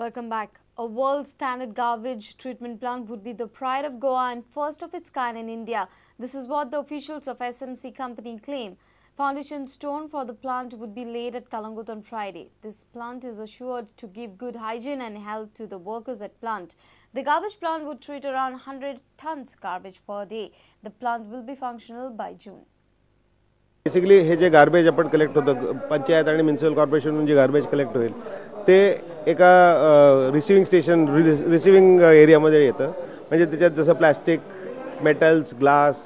Welcome back. A world standard garbage treatment plant would be the pride of Goa and first of its kind in India. This is what the officials of SMC company claim. Foundation stone for the plant would be laid at Kalangut on Friday. This plant is assured to give good hygiene and health to the workers at plant. The garbage plant would treat around 100 tons garbage per day. The plant will be functional by June. Basically, hey J garbage आपण collect होतं पंचायत आणि municipal corporation जे garbage collect होईल ते एका receiving station receiving area मध्ये येतं म्हणजे त्याच्यात जसं plastic, metals, glass,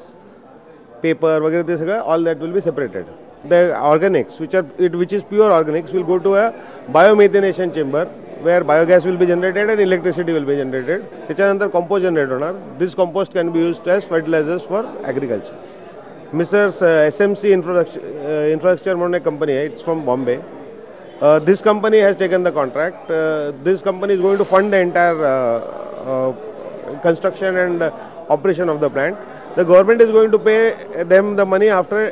paper वगैरे ते सगळं all that will be separated. The organics which is pure organics will go to a biomethanation chamber where biogas will be generated and electricity will be generated. त्याच्यानंतर compost generate होणार. This compost can be used as fertilizers for agriculture. Mr. SMC Infrastructure म्हणून एक company है. It's from Bombay. This company has taken the contract. This company is going to fund the entire construction and operation of the plant. The government is going to pay them the money after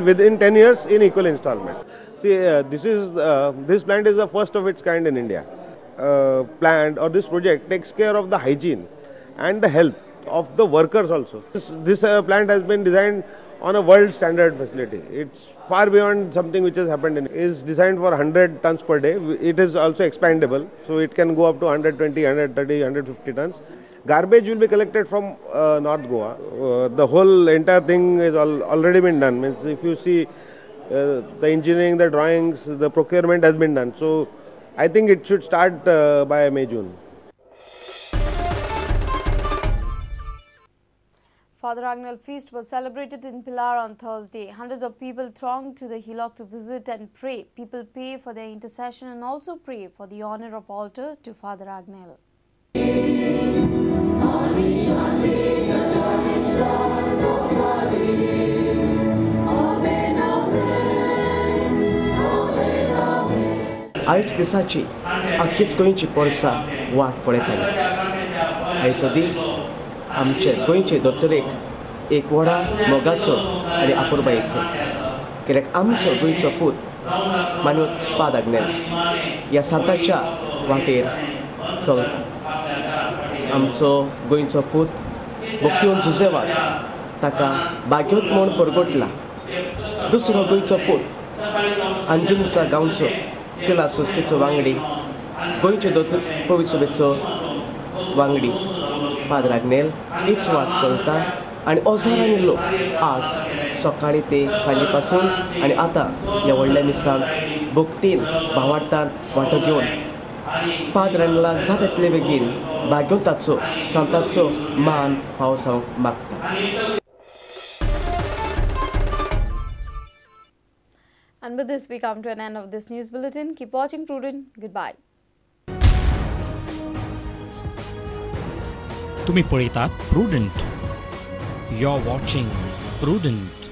within 10 years in equal installment. See, this plant is the first of its kind in India. Plant or this project takes care of the hygiene and the health of the workers also. This plant has been designed on a world standard facility. It's far beyond something which has happened in. It is designed for 100 tons per day. It is also expandable, so it can go up to 120, 130, 150 tons. Garbage will be collected from North Goa. The whole entire thing is already been done. Means if you see the engineering, the drawings, the procurement has been done. So I think it should start by May, June. Father Agnel feast was celebrated in Pilar on Thursday. Hundreds of people thronged to the hillock to visit and pray. People pay for their intercession and also pray for the honor of altar to Father Agnel. आयज दिसाची आख्खीच गोंयची पोरसां वाट पळयताली. आयचो दीस आमचे गोंयचे दोतोरेक एक व्हडा मोगाचो आनी आपुरबायेचो. कित्याक आमचो गोंयचो पूत मानूत पाद आग्नेल ह्या सांताच्या वाटेर चलता. आमचो गोंयचो पूत भक्तीवन सुसेवास ताका बाग्योत म्हूण परगटला. दुसरो गोंयचो पूत अंजुमचा गांवचो किला संस्थेचो वांगडी गोंयचे दोतोर पविसभेचो वांगडी पाद आग्नेल हीच वाट चलता आनी ओजारांनी लोक आज सकाळी ते सांजे पासून आनी आतां ह्या व्हडल्या मिसाल भक्तीन भावार्थान वांटो घेवन पाद आग्नेलाक जाता तितले बेगीन भाग्यवंताचो सांताचो मान फावो जावंक मागता. And with this, we come to an end of this news bulletin. Keep watching Prudent. Goodbye. तुम्ही पळयतात Prudent. You're watching Prudent.